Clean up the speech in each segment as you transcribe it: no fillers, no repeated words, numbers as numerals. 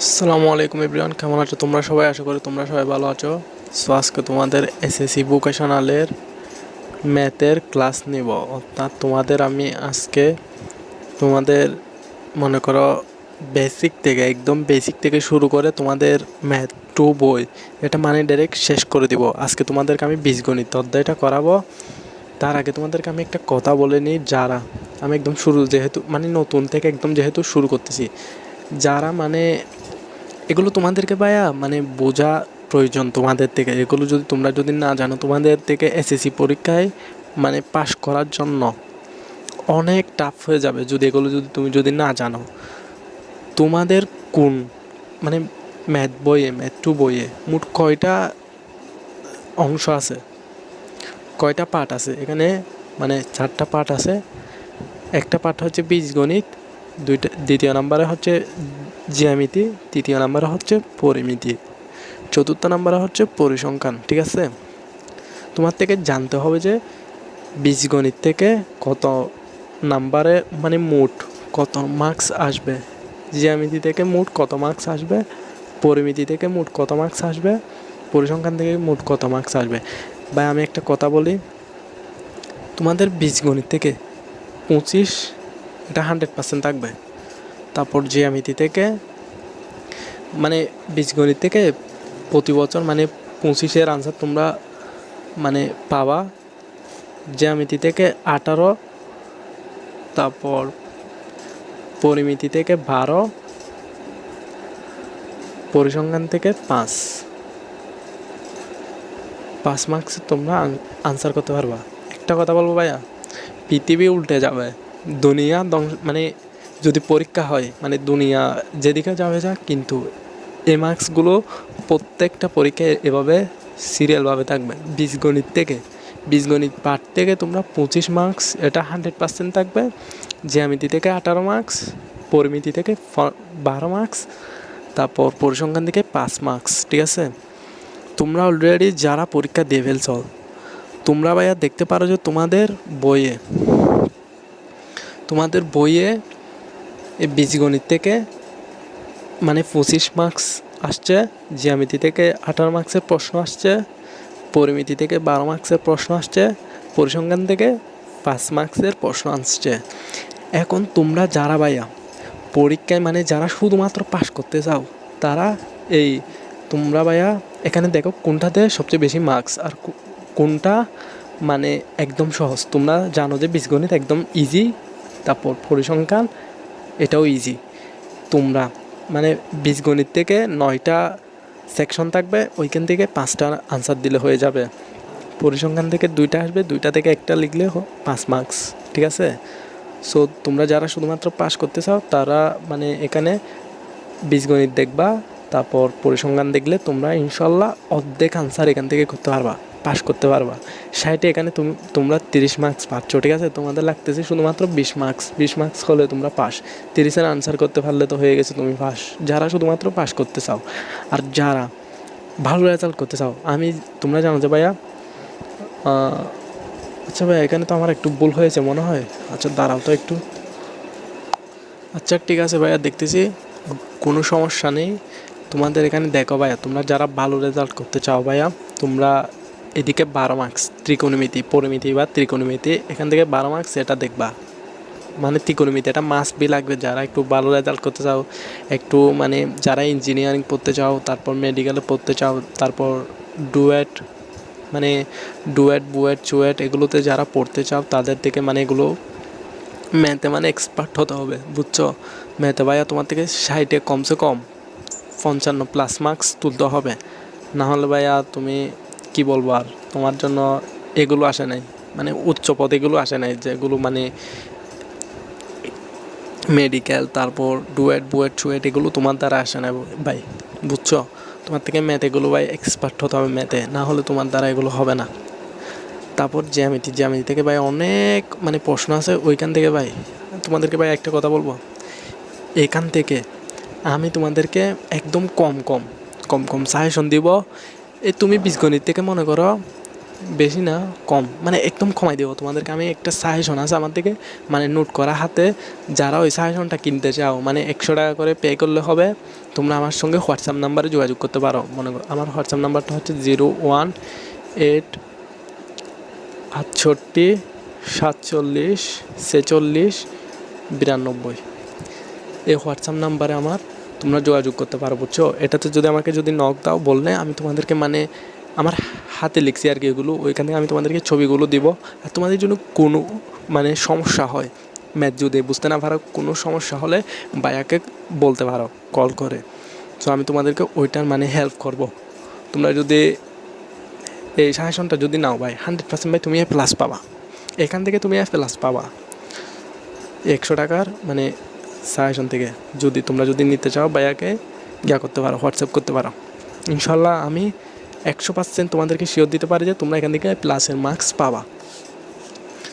আসসালামু আলাইকুম এভরিওয়ান, কেমন আছো তোমরা সবাই? আশা করি তোমরা সবাই ভালো আছো। সো আজকে তোমাদের এসএসসি ভোকেশনালের ম্যাথের ক্লাস নিব। অর্থাৎ আমি আজকে তোমাদের মনে করো একদম বেসিক থেকে শুরু করে তোমাদের ম্যাথ টু বই এটা মানে ডাইরেক্ট শেষ করে দিব। আজকে তোমাদেরকে আমি বীজগণিত অধ্যায়টা করাবো। তার আগে তোমাদেরকে আমি একটা কথা বলে নিই, যারা আমি একদম শুরু যেহেতু নতুন থেকে একদম যেহেতু শুরু করতেছি, যারা এগুলো তোমাদেরকে ভাইয়া বোঝা প্রয়োজন তোমাদের থেকে। এগুলো তোমরা যদি না জানো, তোমাদের থেকে এসএসসি পরীক্ষায় পাশ করার জন্য অনেক টাফ হয়ে যাবে এগুলো তুমি না জানো। তোমাদের কোন মানে ম্যাথ টু বইয়ে মোট কয়টা অংশ আছে, কয়টা পার্ট আছে? এখানে চারটা পার্ট আছে। একটা পার্ট হচ্ছে বীজগণিত, দ্বিতীয় নম্বরে হচ্ছে জ্যামিতি, তৃতীয় নম্বরে হচ্ছে পরিমিতি, চতুর্থ নম্বরে হচ্ছে পরিসংখ্যান। ঠিক আছে, তোমার থেকে জানতে হবে যে বীজগণিত থেকে কত নাম্বারে মোট কত মার্কস আসবে, জ্যামিতি থেকে মোট কত মার্কস আসবে, পরিমিতি থেকে মোট কত মার্কস আসবে, পরিসংখ্যান থেকে মোট কত মার্কস আসবে। ভাই আমি একটা কথা বলি, তোমাদের বীজগণিত থেকে 25 এটা 100% থাকবে। তারপর জ্যামিতি থেকে বীজগণিত থেকে প্রতি বছর 25-এর আনসার তোমরা পাবা। জ্যামিতি থেকে 18, তারপর পরিমিতি থেকে 12, পরিসংখ্যান থেকে 5 মার্কস তোমরা আনসার করতে পারবা। একটা কথা বলবো ভাইয়া, পৃথিবী উল্টে যাবে, দুনিয়া যদি পরীক্ষা হয় দুনিয়া যেদিকে যাবে যা, কিন্তু এই মার্কসগুলো প্রত্যেকটা পরীক্ষায় এভাবে সিরিয়ালভাবে থাকবে। বীজগণিত পার্ট থেকে তোমরা 25 মার্কস, এটা 100% থাকবে। জ্যামিতি থেকে 18 মার্কস, পরিমিতি থেকে 12 মার্কস, তারপর পরিসংখ্যান থেকে 5 মার্কস। ঠিক আছে, তোমরা অলরেডি যারা পরীক্ষা দিয়ে ফেলছ, তোমরা ভাইয়া দেখতে পারো যে তোমাদের বইয়ে এই বীজগণিত থেকে 25 মার্কস আসছে, জ্যামিতি থেকে 18 মার্কসের প্রশ্ন আসছে, পরিমিতি থেকে 12 মার্কসের প্রশ্ন আসছে, পরিসংখ্যান থেকে 5 মার্কসের প্রশ্ন আসছে। এখন তোমরা যারা ভাইয়া পরীক্ষায় যারা শুধুমাত্র পাশ করতে চাও, তারা তোমরা ভাইয়া এখানে দেখো কোনটাতে সবচেয়ে বেশি মার্কস আর কোনটা একদম সহজ। তোমরা জানো যে বীজগণিত একদম ইজি, তারপর পরিসংখ্যান এটাও ইজি। তোমরা বীজগণিত থেকে 9টা সেকশন থাকবে, ওইখান থেকে 5টা আনসার দিলে হয়ে যাবে। পরিসংখ্যান থেকে 2টা আসবে, 2টা থেকে একটা লিখলে 5 মার্কস। ঠিক আছে, সো তোমরা যারা শুধুমাত্র পাস করতে চাও, তারা এখানে বীজগণিত দেখবা, তারপর পরিসংখ্যান দেখলে তোমরা ইনশাল্লাহ অর্ধেক আনসার এখান থেকে করতে পারবা, পাস করতে পারবা। 60 এখানে তোমরা 30 মার্কস পাচ্ছ। ঠিক আছে, তোমাদের লাগতেছে শুধুমাত্র 20 মার্কস হলে তোমরা পাস। 30-এর আনসার করতে পারলে তো হয়ে গেছে, তুমি পাস, যারা শুধুমাত্র পাস করতে চাও। আর যারা ভালো রেজাল্ট করতে চাও, তোমরা জানো যে ভাইয়া আচ্ছা ভাইয়া এখানে তো আমার একটু ভুল হয়েছে মনে হয়। আচ্ছা দাঁড়াও তো একটু। আচ্ছা ঠিক আছে ভাইয়া, দেখতেছি কোনো সমস্যা নেই। তোমাদের এখানে দেখো ভাইয়া, তোমরা যারা ভালো রেজাল্ট করতে চাও ভাইয়া, তোমরা এদিকে 12 মার্কস ত্রিকোণমিতি, পরিমিতি বা ত্রিকোণমিতি, এখান থেকে 12 মার্কস এটা দেখবা। ত্রিকোণমিতি এটা মাস্ট বি লাগবে যারা একটু ভালো রেজাল্ট করতে চাও, একটু যারা ইঞ্জিনিয়ারিং পড়তে চাও, তারপর মেডিকেলে পড়তে চাও, তারপর ডুয়েট বুয়েট চুয়েট এগুলোতে যারা পড়তে চাও, তাদের থেকে এগুলো ম্যাথে এক্সপার্ট হতে হবে, বুঝছো? ম্যাথে ভাইয়া তোমার থেকে 60-এ কমসে কম 55+ মার্কস তুলতে হবে, না হলে ভাইয়া তুমি কি বলবো, আর তোমার জন্য এগুলো আসে নাই, উচ্চ পদ এগুলো আসে নাই, যেগুলো মেডিকেল, তারপর বুয়েট চুয়েট এগুলো তোমার দ্বারা আসে না ভাই, বুঝছো? তোমার থেকে ম্যাথ এগুলো ভাই এক্সপার্ট হতে হবে ম্যাথে, না হলে তোমার দ্বারা এগুলো হবে না। তারপর জ্যামিতি থেকে ভাই অনেক প্রশ্ন আছে ওইখান থেকে ভাই। তোমাদেরকে ভাই একটা কথা বলবো, এখান থেকে আমি তোমাদেরকে একদম কম সাজেশন দিব। তুমি বীজগণিত থেকে মনে করো বেশি না, কম, মানে একদম কমাই দেবো তোমাদেরকে। আমি একটা সাজেশন আছে আমার থেকে, মানে নোট করা হাতে, যারা ওই সাজেশনটা কিনতে চাও মানে 100 টাকা করে পে করলে হবে। তোমরা আমার সঙ্গে হোয়াটসঅ্যাপ নাম্বারে যোগাযোগ করতে পারো। মনে করো আমার হোয়াটসঅ্যাপ নাম্বারটা হচ্ছে 01847464692। এই হোয়াটসঅ্যাপ নাম্বারে আমার তোমরা যোগাযোগ করতে পারো, বুঝছো? এটাতে যদি আমাকে নক দাও বললে আমি তোমাদেরকে মানে আমার হাতে লিখছি আর কি এগুলো, ওইখান থেকে আমি তোমাদেরকে ছবিগুলো দিব। আর তোমাদের জন্য কোনো মানে সমস্যা হয়, ম্যাথ যদি বুঝতে না পারো, কোনো সমস্যা হলে ভাইয়াকে বলতে পারো কল করে। সো আমি তোমাদেরকে ওইটার মানে হেল্প করব। তোমরা যদি এই সাজেশনটা যদি নাও ভাই, 100% ভাই তুমি A+ পাবা। এখান থেকে তুমি A+ পাবা 100 টাকার মানে সাজেশন থেকে। তোমরা যদি নিতে চাও ভাইয়াকে করতে পারো, হোয়াটসঅ্যাপ করতে পারো। ইনশাল্লাহ আমি 100% তোমাদেরকে শিওর দিতে পারি যে তোমরা এখান থেকে প্লাসের মার্কস পাবা।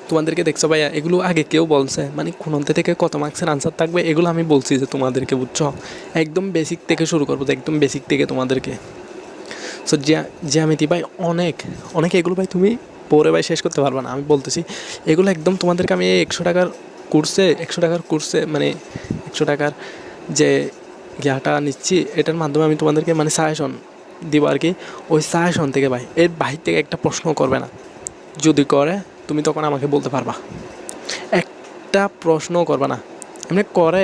তোমাদেরকে দেখছো ভাইয়া, এগুলো আগে কেউ বলছে মানে কোন থেকে কত মার্কসের আনসার থাকবে এগুলো আমি বলছি যে তোমাদেরকে, বুঝছো? একদম বেসিক থেকে শুরু করবো, একদম বেসিক থেকে তোমাদেরকে। সো জ্যামিতি ভাই অনেক অনেক, এগুলো ভাই তুমি পড়ে ভাই শেষ করতে পারবে না, আমি বলতেছি। এগুলো একদম তোমাদেরকে আমি 100 টাকার কোর্সে মানে 100 টাকার যে নিচ্ছি, এটার মাধ্যমে আমি তোমাদেরকে মানে সাজেশন দিব আর কি। ওই সাজেশন থেকে ভাই এর বাহির থেকে একটা প্রশ্ন করবে না। যদি করে তুমি তখন আমাকে বলতে পারবা, একটা প্রশ্ন করবে না। এমনি করে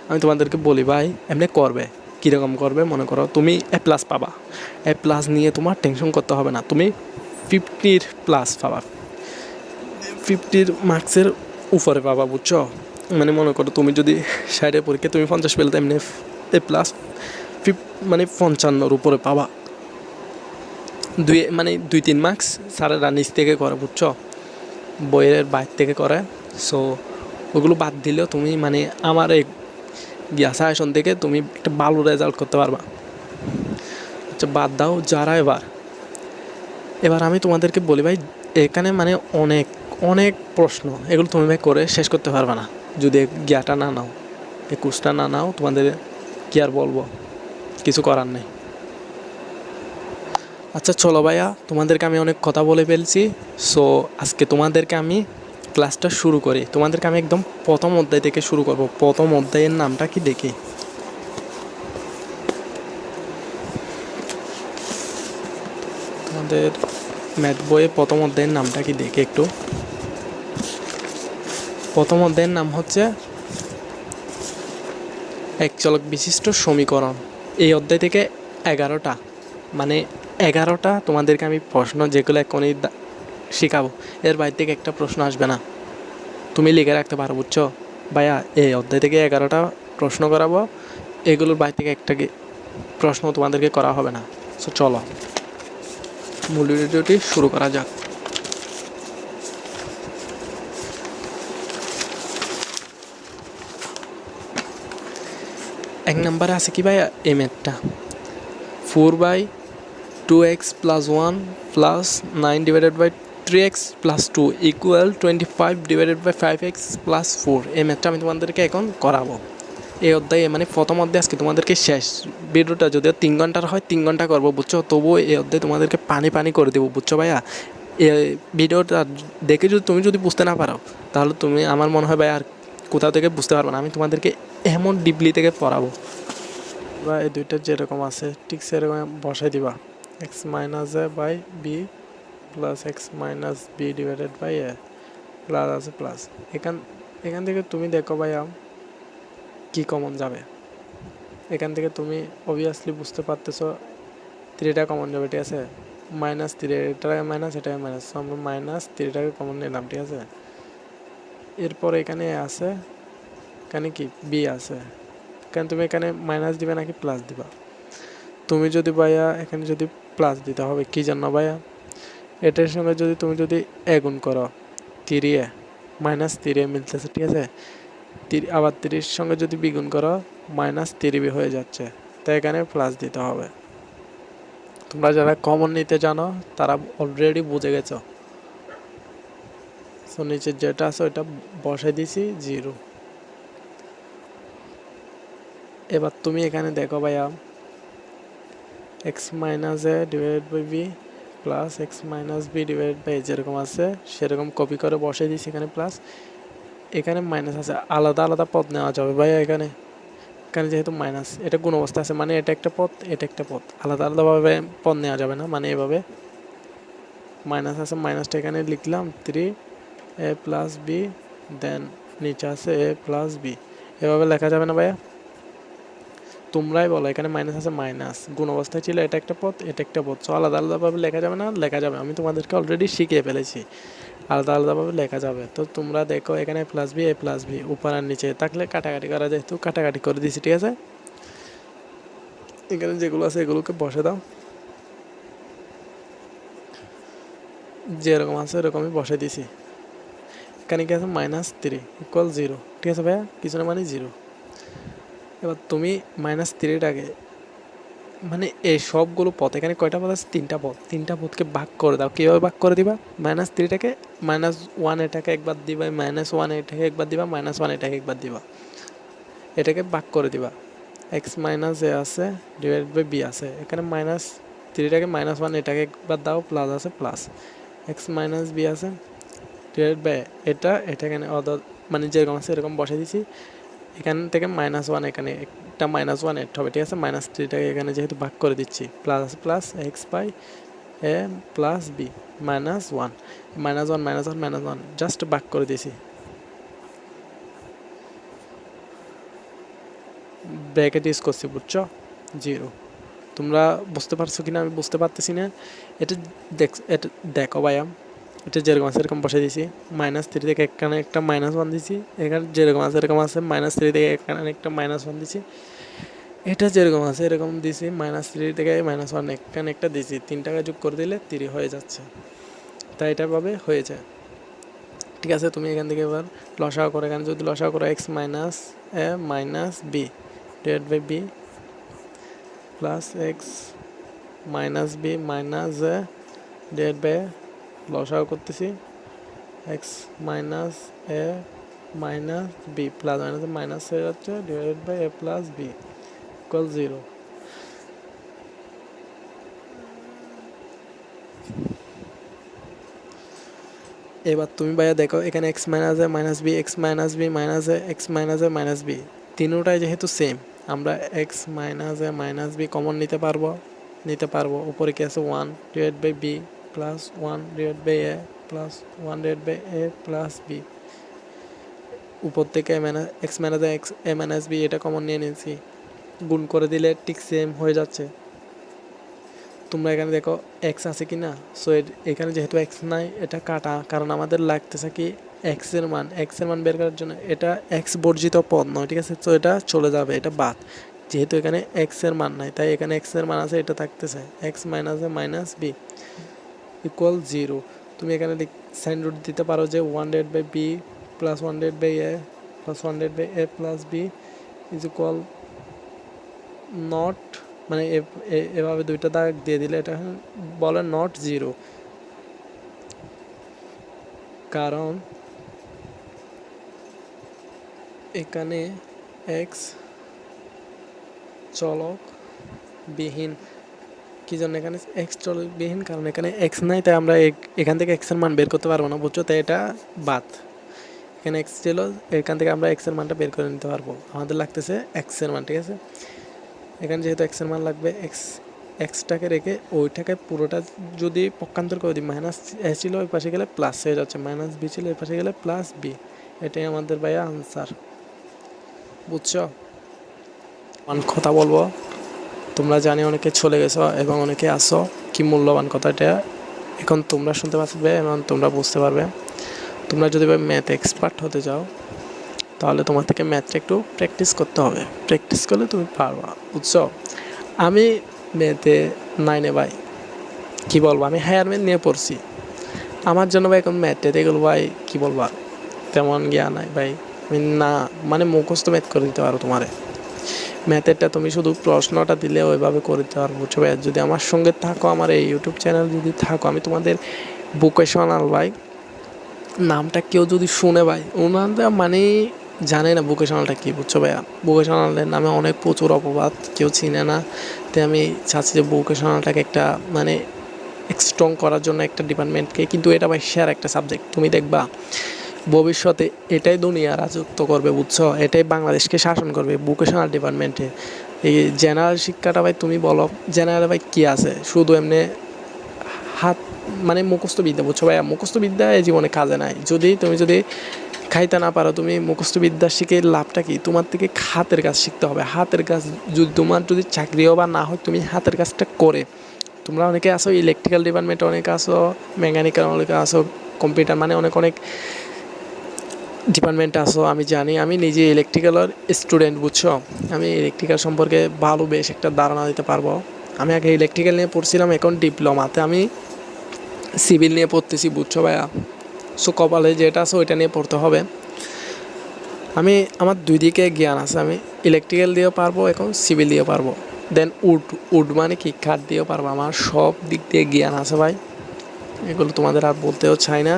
আমি তোমাদেরকে বলি ভাই, এমনি করবে। কীরকম করবে? মনে করো তুমি A+ পাবা, A+ নিয়ে তোমার টেনশন করতে হবে না, তুমি 50+ পাবা, 50 মার্কসের উপরে পাবা, বুঝছো? মানে মনে করো তুমি যদি 60-এর পরীক্ষা তুমি 50 পেলে, এমনি A+ মানে 55-র উপরে পাবা। 2-3 মার্কস স্যারেরা নিচ থেকে করে, বুঝছো? বইয়ের বাইর থেকে করে। সো ওগুলো বাদ দিলেও তুমি মানে আমার এই সাজেশন থেকে তুমি একটা ভালো রেজাল্ট করতে পারবা। আচ্ছা বাদ দাও যারা, এবার আমি তোমাদেরকে বলি ভাই, এখানে মানে অনেক অনেক প্রশ্ন, এগুলো তুমি ভাই করে শেষ করতে পারবে না যদি জ্ঞাটা না নাও, এই কোর্সটা না নাও। তোমাদের কি আর বলবো, কিছু করার নেই। আচ্ছা চলো ভাইয়া, তোমাদেরকে আমি অনেক কথা বলে ফেলছি। সো আজকে তোমাদেরকে আমি ক্লাসটা শুরু করি। তোমাদেরকে আমি একদম প্রথম অধ্যায় থেকে শুরু করব। প্রথম অধ্যায়ের নামটা কি দেখি। তোমাদের ম্যাথ বইয়ে প্রথম অধ্যায়ের নামটা কি দেখি একটু। প্রথম অধ্যায়ের নাম হচ্ছে এক চলক বিশিষ্ট সমীকরণ। এই অধ্যায় থেকে 11টা মানে 11টা তোমাদেরকে আমি প্রশ্ন যেগুলো এখনই শেখাবো, এর বাইরে থেকে একটা প্রশ্ন আসবে না, তুমি লিখে রাখতে পারো, বুঝছো? ভাইয়া এই অধ্যায় থেকে 11টা প্রশ্ন করাবো, এগুলোর বাইরে থেকে একটা প্রশ্ন তোমাদেরকে করা হবে না। সো চলো মূল ভিডিওটি শুরু করা যাক। এক নম্বরে আছে কি ভাইয়া এই ম্যাথটা, 4/2x + 1 + 9/3x + 2 = 25/5x + 4। এই ম্যাথটা আমি তোমাদেরকে এখন করাবো। এই অধ্যায়ে মানে প্রথম অধ্যায় আজকে তোমাদেরকে শেষ। ভিডিওটা যদিও 3 ঘন্টার হয় 3 ঘন্টা করবো, বুঝছো? তবুও এই অধ্যায়ে তোমাদেরকে পানি করে দেবো, বুঝছো ভাইয়া? এই ভিডিওটা দেখে তুমি যদি বুঝতে না পারো, তাহলে তুমি আমার মনে হয় ভাই আর কোথাও থেকে বুঝতে পারবে না। আমি তোমাদেরকে এমন ডিপলি থেকে পড়াবো বা এই দুইটা যেরকম আছে ঠিক সেরকম বসাই দিবা। x - a/b + x - b/a plus আছে প্লাস। এখান থেকে তুমি দেখো ভাইয়া কি কমন যাবে। এখান থেকে তুমি অবভিয়াসলি বুঝতে পারতেছো 3টা কমন যাবে, ঠিক আছে? -3, এটা মাইনাস, এটা মাইনাস, আমরা -3টাকে কমন নিলাম, ঠিক আছে? এরপর এখানে আছে, এখানে কি বি আছে, এখানে তুমি এখানে মাইনাস দিবে নাকি প্লাস দিবা? তুমি যদি ভাইয়া এখানে যদি প্লাস দিতে হবে, কি জন্য ভাইয়া? এটার সঙ্গে তুমি যদি গুণ করো, 3a -3a মিলতেছে, ঠিক আছে? আবার 3 সঙ্গে যদি বিগুণ করো -3b হয়ে যাচ্ছে, তাই এখানে প্লাস দিতে হবে। তোমরা যারা কমন নিতে জানো তারা অলরেডি বুঝে গেছো। সো নিচে যেটা আছে ওইটা বসাই দিছি 0। এবার তুমি এখানে দেখো ভাইয়া, x - a/b plus x minus b divide by যেরকম আছে সেরকম কপি করে বসে দিয়েছি এখানে প্লাস এখানে মাইনাস আছে আলাদা আলাদা পদ নেওয়া যাবে ভাইয়া এখানে এখানে যেহেতু মাইনাস এটা গুণ অবস্থা আছে মানে এটা একটা পদ এটা একটা পদ আলাদা আলাদাভাবে পদ নেওয়া যাবে না মানে এভাবে মাইনাস আছে মাইনাসটা এখানে লিখলাম 3 এ প্লাস বি দেন নিচে আছে এ প্লাস বি এভাবে লেখা যাবে না ভাইয়া তোমরাই বলো এখানে মাইনাস আছে মাইনাস গুণ অবস্থায় ছিল এটা একটা পদ এটা একটা পদ সো আলাদা আলাদাভাবে লেখা যাবে না লেখা যাবে আমি তোমাদেরকে অলরেডি শিখিয়ে ফেলেছি আলাদা আলাদাভাবে লেখা যাবে তো তোমরা দেখো এখানে এ প্লাস বি উপর আর নিচে থাকলে কাটাকাটি করা যায় তো কাটাকাটি করে দিছি ঠিক আছে এখানে যেগুলো আছে এগুলোকে বসে দাও যেরকম আছে এরকমই বসে দিছি এখানে কি আছে -3 ইকুয়াল 0 ঠিক আছে ভাইয়া কিছু না মানে 0 এবার তুমি -3টাকে মানে এই সবগুলো পথ এখানে কয়টা পথ আছে তিনটা পথকে ভাগ করে দাও কীভাবে ভাগ করে দিবা -3টাকে -1 এটাকে একবার দিবা -1 এটাকে একবার দিবা -1 এটাকে একবার দিবা এটাকে ভাগ করে দিবা এক্স মাইনাস এ আছে ডিভাইড বাই বি আছে এখানে -3টাকে -1 এটাকে একবার দাও প্লাস আছে প্লাস এক্স মাইনাস বি আছে ডিভাইড বাই এটা এখানে মানে যেরকম আছে এরকম বসে দিছি এখান থেকে -1 এখানে একটা -1 এড হবে ঠিক আছে -3টাকে এখানে যেহেতু ভাগ করে দিচ্ছি প্লাস আছে plus x by a plus b -1 -1 just ভাগ করে দিছি ব্র্যাকেট ইউজ করছি বুঝছো 0 তোমরা বুঝতে পারছো কিনা আমি বুঝতে পারতেছি না এটা দেখো ভাইয়া এটা যেরকম আছে এরকম বসে দিয়েছি -3 থেকে এখানে একটা -1 দিয়েছি এখানে যেরকম আছে এরকম আছে -3 থেকে এখানে একটা -1 দিয়েছি এটা যেরকম আছে এরকম দিয়েছি -3 থেকে -1 এখানে একটা দিয়েছি 3টাকে যোগ করে দিলে 3 হয়ে যাচ্ছে তাই এটা ভাবে হয়ে যায় ঠিক আছে তুমি এখান থেকে এবার লসাগু করো এখানে যদি লসাগু করো x minus a minus b divide by b plus x minus b minus a divide by লসাগু করতেছি x minus a minus b plus minus minus হয়ে যাচ্ছে divided by a plus b equal 0 এবার তুমি ভাইয়া দেখো এখানে x minus a minus b x minus b minus a x minus a minus b তিনোটাই যেহেতু সেম আমরা x minus a minus b common নিতে পারবো উপরে কি আছে 1 divide by b plus 1 divide by a plus 1 divide by a plus b উপর থেকে x minus a minus b এটা কমন নিয়ে নিয়েছি গুণ করে দিলে ঠিক সেম হয়ে যাচ্ছে তোমরা এখানে দেখো এক্স আছে কি না সো এখানে যেহেতু এক্স নাই এটা কাটা কারণ আমাদের লাগতেছে কি এক্স এর মান বের করার জন্য এটা এক্স বর্জিত পদ নয় ঠিক আছে তো এটা চলে যাবে এটা বাদ যেহেতু এখানে এক্স এর মান নাই তাই এখানে এক্স এর মান আছে এটা থাকতেছে x minus a minus b equal 0 তুমি এখানে সাইন রুট দিতে পারো যে 1 divide by b plus 1 divide by a plus 1 divide by a plus b is equal not মানে এভাবে দুইটা দাগ দিয়ে দিলে এটা বলে নট 0 কারণ এখানে এক্স চলক বিহীন কি জন্য এখানে এক্স চলক বিহীন কারণ এখানে এক্স নাই তাই আমরা এখান থেকে এক্স এর মান বের করতে পারবো না বুঝছো তাই এটা বাদ এখানে এক্স ছিল এখান থেকে আমরা এক্স এর মানটা বের করে নিতে পারবো আমাদের লাগতেছে এক্স এর মান ঠিক আছে এখানে যেহেতু এক্স এর মান লাগবে এক্সটাকে রেখে ওইটাকে পুরোটা যদি পক্ষান্তর করে দিই মাইনাস এ ছিল ওই পাশে গেলে প্লাস হয়ে যাচ্ছে মাইনাস বি ছিল ওই পাশে গেলে প্লাস বি এটাই আমাদের ভাইয়া আনসার বুঝছো কথা বলবো তোমরা জানি অনেকে চলে গেছো এবং অনেকে আসো কি মূল্যবান কথাটা এখন তোমরা শুনতে পারবে এবং তোমরা বুঝতে পারবে তোমরা যদি ম্যাথ এক্সপার্ট হতে চাও তাহলে তোমার থেকে ম্যাথটা একটু প্র্যাকটিস করতে হবে প্র্যাকটিস করলে তুমি পারবা বুঝছো আমি ম্যাথে 9 ভাই কি বলবো আমি হায়ার ম্যাথ নিয়ে পড়ছি আমার জন্য ভাই এখন ম্যাথে এগুলো ভাই কি বলবা তেমন জ্ঞান নাই ভাই আমি না মানে মুখস্থ ম্যাথ করে দিতে পারো তোমারে ম্যাথেরটা তুমি শুধু প্রশ্নটা দিলে ওইভাবে করে দিতে পারবো বুঝছো ভাই যদি আমার সঙ্গে থাকো আমার এই ইউটিউব চ্যানেল যদি থাকো আমি তোমাদের ভোকেশনাল ভাই নামটা কেউ যদি শুনে ভাই ওনাদের মানে জানে না ভোকেশনালটা কী বুঝছো ভাইয়া ভোকেশনালের নামে অনেক প্রচুর অপবাদ কেউ চিনে না তাই আমি চাচ্ছি যে ভোকেশনালটাকে একটা মানে স্ট্রং করার জন্য একটা ডিপার্টমেন্টকে, কিন্তু এটা ভাই শেয়ার একটা সাবজেক্ট। তুমি দেখবা ভবিষ্যতে এটাই দুনিয়া রাজত্ব করবে, বুঝছো? এটাই বাংলাদেশকে শাসন করবে ভোকেশনাল ডিপার্টমেন্টে। এই জেনারেল শিক্ষাটা ভাই তুমি বলো, জেনারেল ভাই কী আছে? শুধু এমনি হাত মানে মুখস্থ বিদ্যা, বুঝছো ভাইয়া? মুখস্থ বিদ্যা এই জীবনে কাজে নাই। তুমি যদি খাইতে না পারো, তুমি মুখস্থ বিদ্যা শিখে লাভটা কি? তোমার থেকে হাতের কাজ শিখতে হবে। হাতের কাজ যদি চাকরিও বা না হয়, তুমি হাতের কাজটা করে, তোমরা অনেকে আসো ইলেকট্রিক্যাল ডিপার্টমেন্টে, অনেকে আসো মেকানিক্যাল, অনেকে আসো কম্পিউটার, মানে অনেক ডিপার্টমেন্টে আসো। আমি জানি, আমি নিজে ইলেকট্রিক্যালের স্টুডেন্ট, বুঝছো? আমি ইলেকট্রিক্যাল সম্পর্কে ভালো বেশ একটা ধারণা দিতে পারবো। আমি আগে ইলেকট্রিক্যাল নিয়ে পড়ছিলাম, এখন ডিপ্লোমাতে আমি সিভিল নিয়ে পড়তেছি, বুঝছো ভাইয়া? সো কপালে যেটা আছে ওইটা নিয়ে পড়তে হবে। আমার দুই দিকে জ্ঞান আছে, আমি ইলেকট্রিক্যাল দিয়েও পারবো, এখন সিভিল দিয়েও পারবো। দেন উড মানে কি, কাঠ দিয়েও পারবো। আমার সব দিক দিয়ে জ্ঞান আছে ভাই, এগুলো তোমাদের আর বলতেও চাই না।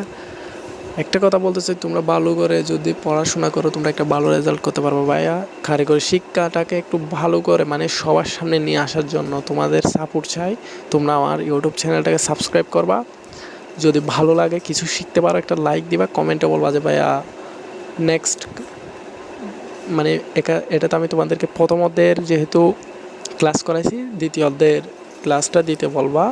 একটা কথা বলতে চাই, তোমরা ভালো করে যদি পড়াশোনা করো, তোমরা একটা ভালো রেজাল্ট করতে পারবো ভাইয়া। কারিগরি শিক্ষাটাকে একটু ভালো করে মানে সবার সামনে নিয়ে আসার জন্য তোমাদের সাপোর্ট চাই। তোমরা আমার ইউটিউব চ্যানেলটাকে সাবস্ক্রাইব করবা, যদি ভালো লাগে, কিছু শিখতে পারো, একটা লাইক দিবা, কমেন্টে বলবা যে ভাইয়া নেক্সট, মানে এটাতে আমি তোমাদেরকে প্রথম অধ্যায়ের যেহেতু ক্লাস করাইছি, দ্বিতীয় অধ্যায়ের ক্লাসটা দিতে বলবা।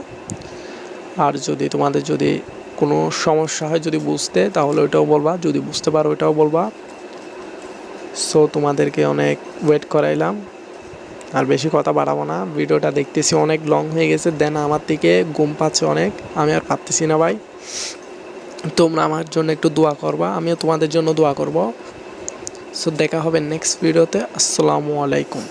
আর তোমাদের যদি কোনো সমস্যা হয় যদি বুঝতে, তাহলে ওইটাও বলবা, যদি বুঝতে পারো ওইটাও বলবা। সো তোমাদেরকে অনেক ওয়েট করাইলাম, আর বেশি কথা বাড়াবো না। ভিডিওটা দেখতেছি অনেক লং হয়ে গেছে, দেন আমার থেকে ঘুম পাচ্ছে অনেক, আমি আর পারতেছি না ভাই। তোমরা আমার জন্য একটু দোয়া করবা, আমিও তোমাদের জন্য দোয়া করব। সো দেখা হবে নেক্সট ভিডিওতে। আসসালামু আলাইকুম।